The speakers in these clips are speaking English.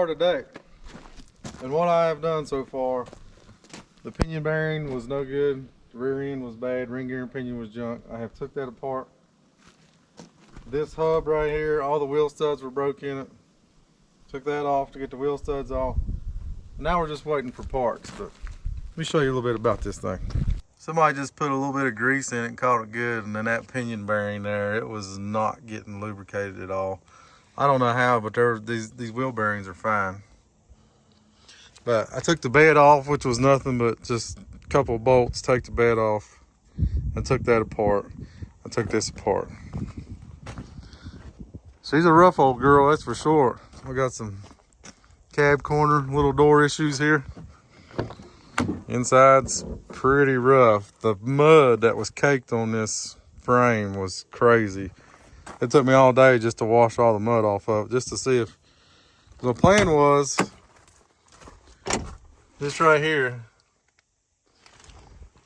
far today. And what I have done so far, the pinion bearing was no good, the rear end was bad, ring gear and pinion was junk. I have took that apart. This hub right here, all the wheel studs were broke in it. Took that off to get the wheel studs off. Now we're just waiting for parts, but let me show you a little bit about this thing. Somebody just put a little bit of grease in it and caught it good, and then that pinion bearing there, it was not getting lubricated at all. I don't know how, but these wheel bearings are fine. But I took the bed off, which was nothing but just a couple of bolts. Take the bed off. I took that apart. I took this apart. She's a rough old girl, that's for sure. We got some cab corner, little door issues here. Inside's pretty rough. The mud that was caked on this frame was crazy. It took me all day just to wash all the mud off of it, just to see if the plan was this right here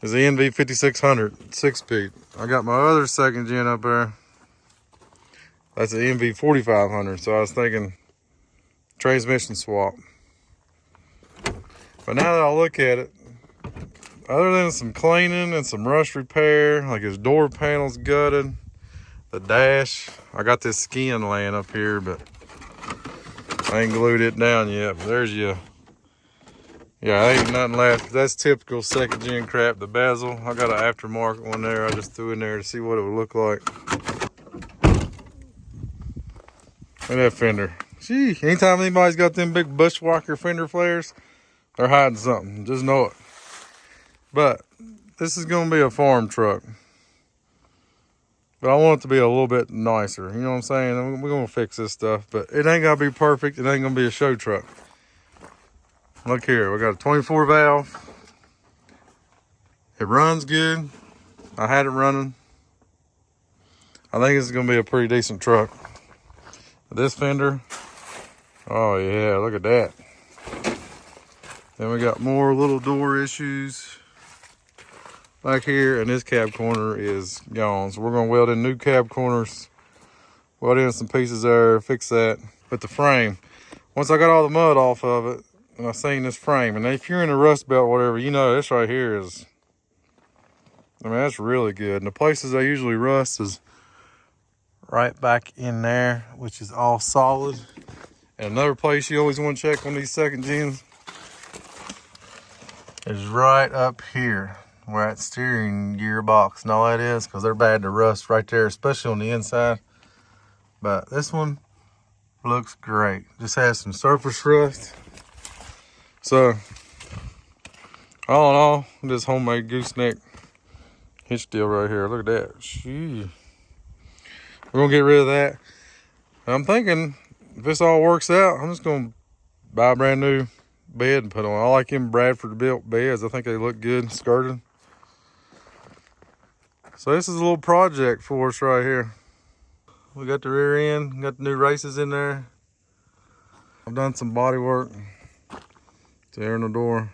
is the NV 5600 6-speed. I got my other second gen up there. That's the NV 4500. So I was thinking transmission swap. But now that I look at it, other than some cleaning and some rust repair, like his door panel's gutted, the dash, I got this skin laying up here, but I ain't glued it down yet. But there's you. Yeah, ain't nothing left. That's typical second gen crap. The bezel, I got an aftermarket one there. I just threw in there to see what it would look like. Look at that fender. Gee, anytime anybody's got them big bushwhacker fender flares, they're hiding something. Just know it. But this is going to be a farm truck. But I want it to be a little bit nicer. You know what I'm saying? We're going to fix this stuff. But it ain't going to be perfect. It ain't going to be a show truck. Look here. We got a 24 valve. It runs good. I had it running. I think it's going to be a pretty decent truck. This fender. Oh, yeah. Look at that. Then we got more little door issues back here, and this cab corner is gone. So we're gonna weld in new cab corners, weld in some pieces there, fix that. But the frame, once I got all the mud off of it, and I seen this frame, and if you're in a rust belt or whatever, you know this right here is, I mean, that's really good. And the places I usually rust is right back in there, which is all solid. And another place you always want to check on these second gens is right up here where that steering gear box and all that is, because they're bad to rust right there, especially on the inside. But this one looks great. Just has some surface rust. So all in all, this homemade gooseneck hitch deal right here. Look at that. Gee. We're gonna get rid of that. And I'm thinking if this all works out, I'm just gonna buy a brand new bed and put on. I like them Bradford built beds. I think they look good skirted. So this is a little project for us right here. We got the rear end, got the new races in there. I've done some body work to air in the door.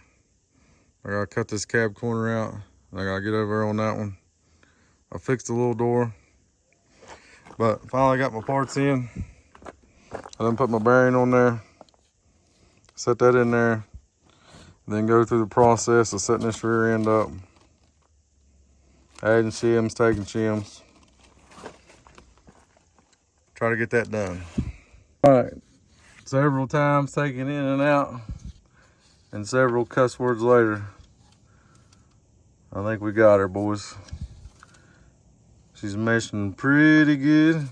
I gotta cut this cab corner out. I gotta get over on that one. I fixed the little door, but finally got my parts in. I done put my bearing on there, set that in there, then go through the process of setting this rear end up, adding shims, taking shims, try to get that done. All right, several times taking in and out, and several cuss words later, I think we got her, boys. She's meshing pretty good.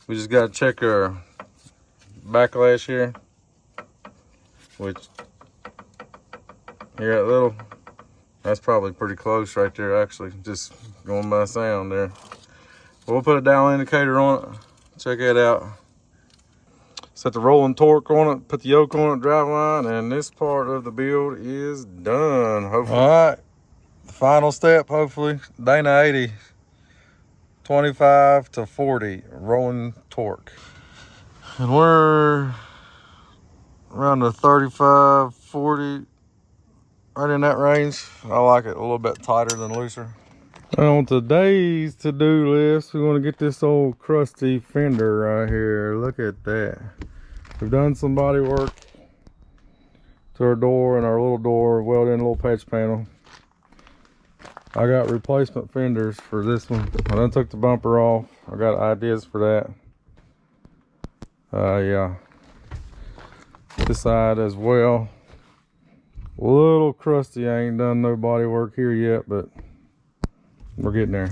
We just gotta check our backlash here, which here that little, that's probably pretty close right there, actually, just going by sound there. We'll put a dial indicator on it, check that out, set the rolling torque on it, put the yoke on it, drive line, and this part of the build is done, hopefully. All right, the final step, hopefully, Dana 80 25 to 40 rolling torque. And we're around the 35, 40, right in that range. I like it a little bit tighter than looser. And on today's to-do list, we want to get this old crusty fender right here. Look at that. We've done some body work. to our door and our little door, welded in a little patch panel. I got replacement fenders for this one. I done took the bumper off. I got ideas for that. Yeah. This side as well. A little crusty. I ain't done no body work here yet, but we're getting there.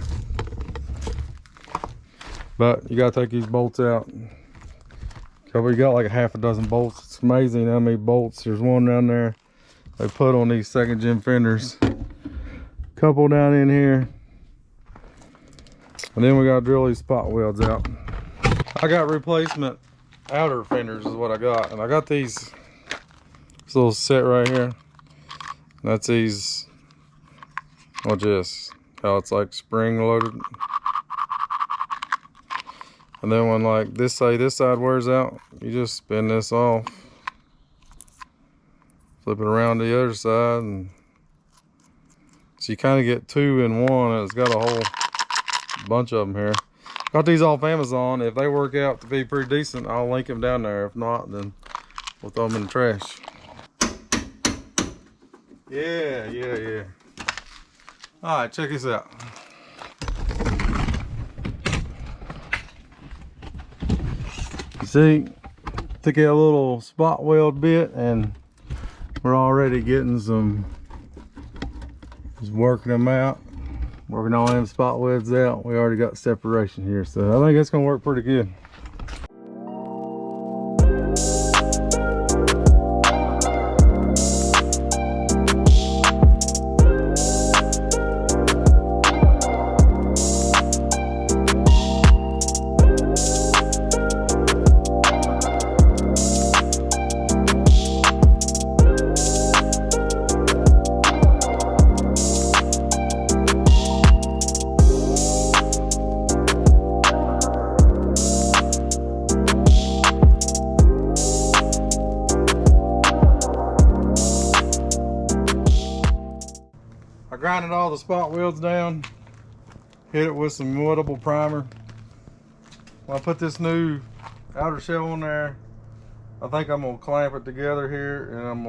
But you gotta take these bolts out. We got like a half a dozen bolts. It's amazing how many bolts. There's one down there they put on these second gen fenders. Couple down in here. And then we gotta drill these spot welds out. I got replacement outer fenders is what I got. And I got these this little set right here. That's these, watch this, how it's like spring loaded. And then when like this side wears out, you just spin this off, flip it around to the other side, and so you kind of get two in one. And it's got a whole bunch of them here. Got these off Amazon. If they work out to be pretty decent, I'll link them down there. If not, then we'll throw them in the trash. Yeah. All right, check this out. You see, took out a little spot weld bit, and we're already getting some, just working them out, working all them spot welds out. We already got separation here, so I think it's gonna work pretty good. I grinded all the spot welds down, hit it with some wettable primer. When I put this new outer shell on there, I think I'm gonna clamp it together here, and I'm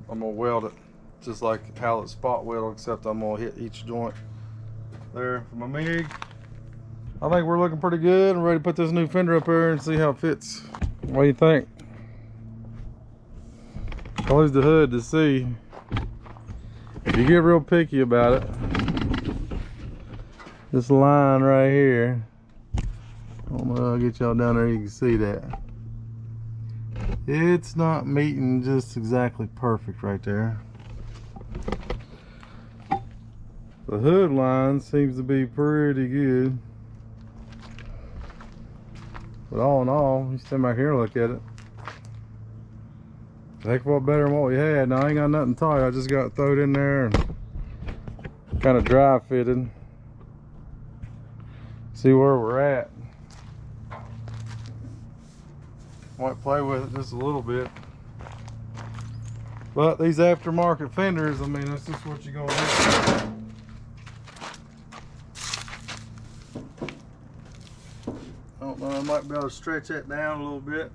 gonna weld it just like how it's spot weld, except I'm gonna hit each joint there for my MIG. I think we're looking pretty good. I'm ready to put this new fender up here and see how it fits. What do you think? Close the hood to see. If you get real picky about it, this line right here, I'll get y'all down there, you can see that. It's not meeting just exactly perfect right there. The hood line seems to be pretty good. But all in all, you stand back here and look at it. A heck of a lot better than what we had. Now I ain't got nothing tight. I just got it thrown in there and kind of dry fitted. See where we're at. Might play with it just a little bit. But these aftermarket fenders, I mean, that's just what you're gonna do. I don't know, I might be able to stretch that down a little bit.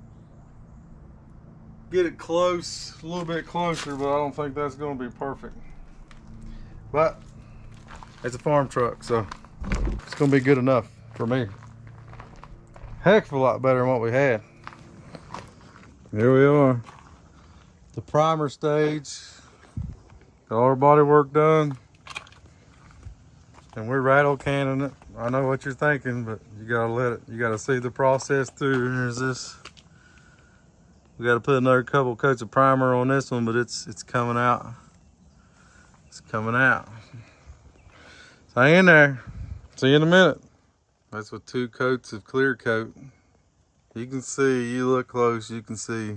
Get it close, a little bit closer, but I don't think that's going to be perfect. But it's a farm truck, so it's going to be good enough for me. Heck of a lot better than what we had. Here we are. The primer stage. Got all our body work done. And we're rattle canning it. I know what you're thinking, but you gotta you gotta see the process through. Here's this. We got to put another couple coats of primer on this one, but it's coming out. It's coming out. So hang in there. See you in a minute. That's with 2 coats of clear coat. You can see, you look close, you can see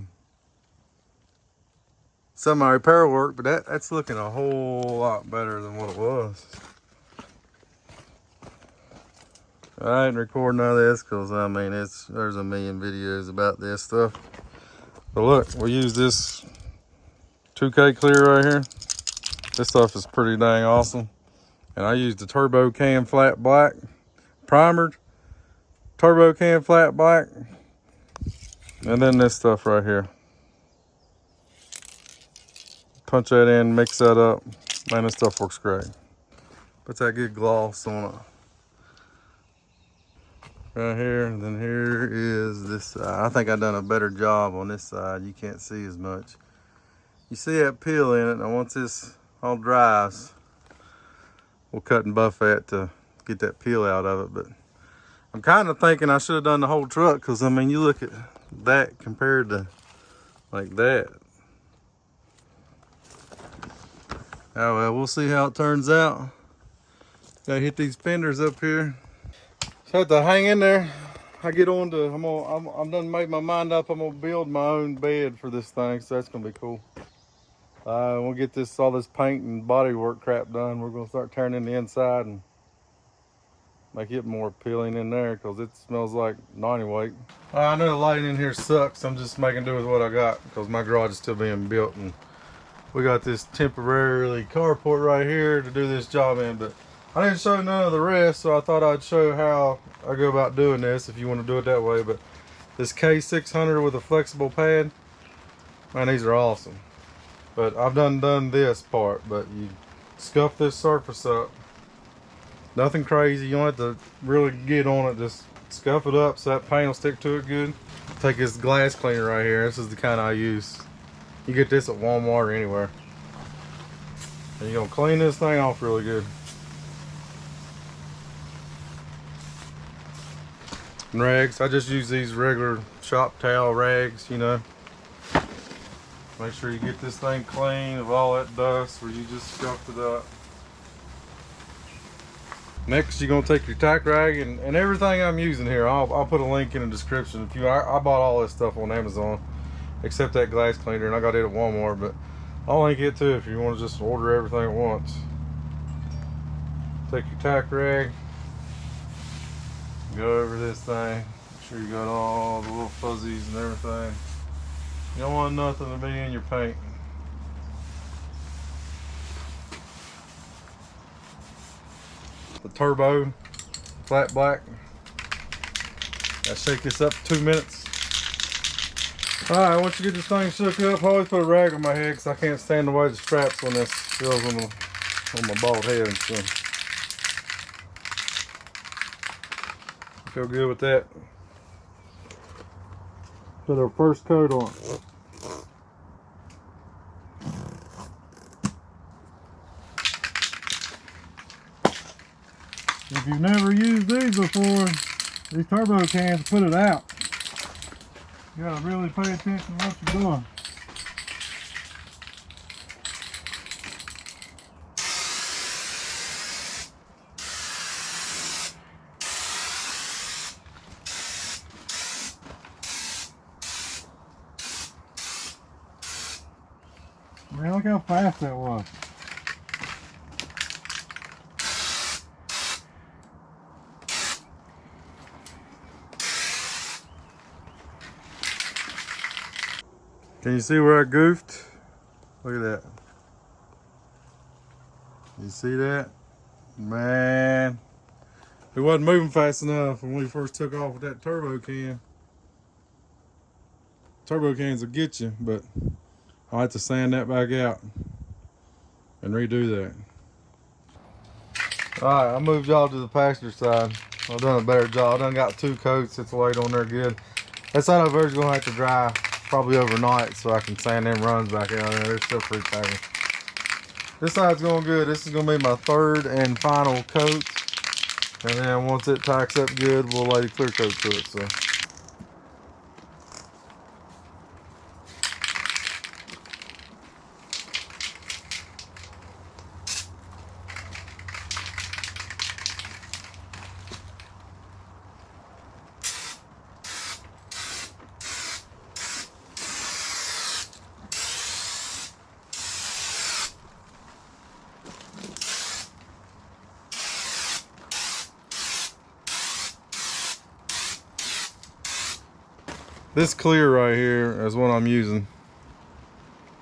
some of my repair work, but that's looking a whole lot better than what it was. I ain't recording none of this because I mean there's a million videos about this stuff. But look, we use this 2K clear right here. This stuff is pretty dang awesome. And I used the Turbo Can Flat Black, primered, Turbo Can Flat Black, and then this stuff right here. Punch that in, mix that up. Man, this stuff works great. Puts that good gloss on it. Right here, and then here is this side. I think I've done a better job on this side. You can't see as much. You see that peel in it. Now once this all dries, we'll cut and buff that to get that peel out of it. But I'm kind of thinking I should have done the whole truck, because I mean, you look at that compared to like that. Oh well, we'll see how it turns out. Gotta hit these fenders up here. So I have to hang in there. I get on to, I'm done made my mind up. I'm gonna build my own bed for this thing, so that's gonna be cool. We'll get all this paint and body work crap done. We're gonna start turning the inside and make it more appealing in there, because it smells like 90 weight. I know the lighting in here sucks. I'm just making do with what I got, because my garage is still being built, and we got this temporarily carport right here to do this job in, but I didn't show none of the rest, so I thought I'd show how I go about doing this if you want to do it that way. But this K600 with a flexible pad, man, these are awesome. But I've done this part, but you scuff this surface up. Nothing crazy, you don't have to really get on it, just scuff it up so that paint will stick to it good. Take this glass cleaner right here, this is the kind I use. You get this at Walmart or anywhere. And you're gonna clean this thing off really good. And rags, I just use these regular shop towel rags, you know. Make sure you get this thing clean of all that dust where you just scuffed it up. Next, you're gonna take your tack rag and everything I'm using here. I'll put a link in the description. I bought all this stuff on Amazon, except that glass cleaner, and I got it at Walmart. But I'll link it too if you want to just order everything at once. Take your tack rag, go over this thing. Make sure you got all the little fuzzies and everything. You don't want nothing to be in your paint. The turbo, flat black. Gotta shake this up 2 minutes. Alright, once you get this thing shook up, I always put a rag on my head because I can't stand the way the straps on this feels on my bald head and stuff. I feel good with that. Put our first coat on. If you've never used these before, these turbo cans, put it out. You gotta really pay attention to what you're doing. Man, look how fast that was. Can you see where I goofed? Look at that. You see that? Man, it wasn't moving fast enough when we first took off with that turbo can. Turbo cans will get you, but I'll have to sand that back out and redo that. Alright, I moved y'all to the passenger side. I've done a better job. I done got 2 coats. It's laid on there good. That side over there is going to have to dry probably overnight so I can sand them runs back out there. They're still pretty tacky. This side's going good. This is going to be my 3rd and final coat. And then once it tacks up good, we'll lay the clear coat to it. So. This clear right here is what I'm using.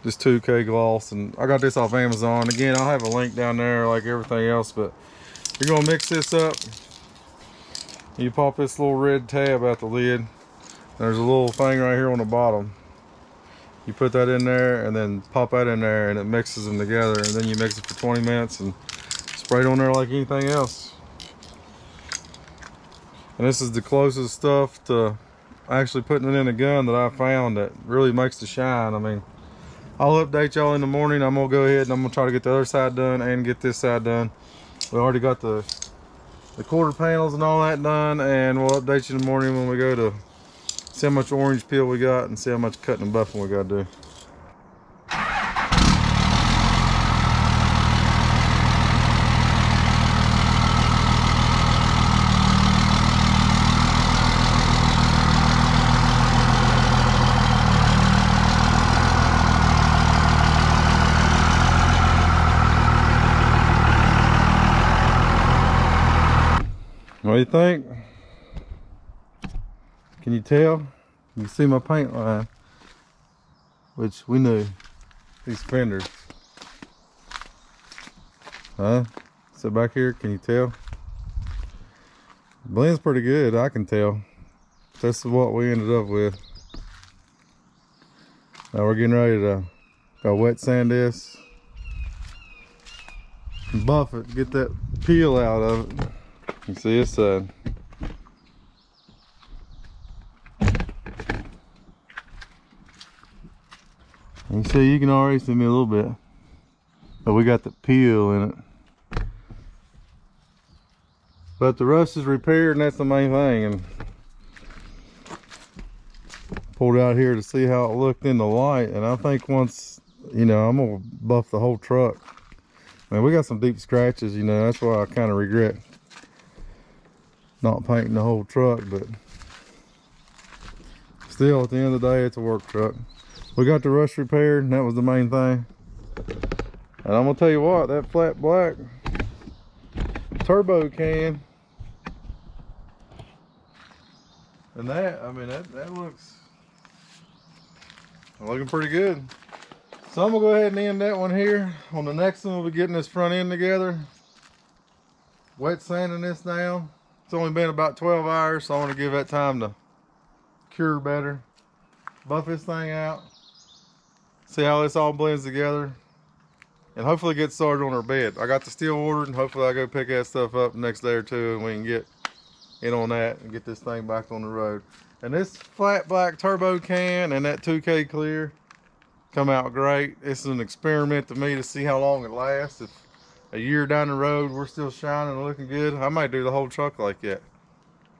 This 2K gloss, and I got this off Amazon. Again, I'll have a link down there like everything else, but you're gonna mix this up. You pop this little red tab out the lid. There's a little thing right here on the bottom. You put that in there and then pop that in there and it mixes them together, and then you mix it for 20 minutes and spray it on there like anything else. And this is the closest stuff to actually putting it in a gun that I found that really makes the shine. I mean, I'll update y'all in the morning. I'm gonna go ahead and I'm gonna try to get the other side done and get this side done. We already got the quarter panels and all that done, and we'll update you in the morning when we go to see how much orange peel we got and see how much cutting and buffing we gotta do. What do you think? Can you tell? You see my paint line, which we knew. These fenders. Huh? So back here, can you tell? Blends pretty good, I can tell. This is what we ended up with. Now we're getting ready to go wet sand this. Buff it, get that peel out of it. You see this side. You see, you can already see me a little bit, but we got the peel in it. But the rust is repaired, and that's the main thing. And pulled out here to see how it looked in the light, and I think once, you know, I'm gonna buff the whole truck. Man, we got some deep scratches, you know, that's why I kind of regret not painting the whole truck, but still, at the end of the day, it's a work truck. We got the rust repaired, and that was the main thing. And I'm gonna tell you what, that flat black turbo can, and that, I mean, that looks looking pretty good. So I'm gonna go ahead and end that one here. On the next one, we'll be getting this front end together, wet sanding this down. It's only been about 12 hours, so I want to give that time to cure better. Buff this thing out, see how this all blends together, and hopefully get started on our bed. I got the steel ordered, and hopefully I go pick that stuff up the next day or two, and we can get in on that and get this thing back on the road. And this flat black turbo can and that 2K clear come out great. It's an experiment to me to see how long it lasts. If a year down the road we're still shining and looking good, I might do the whole truck like that.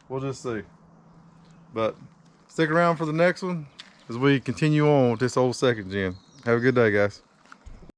We'll just see. But stick around for the next one as we continue on with this old second gen. Have a good day, guys.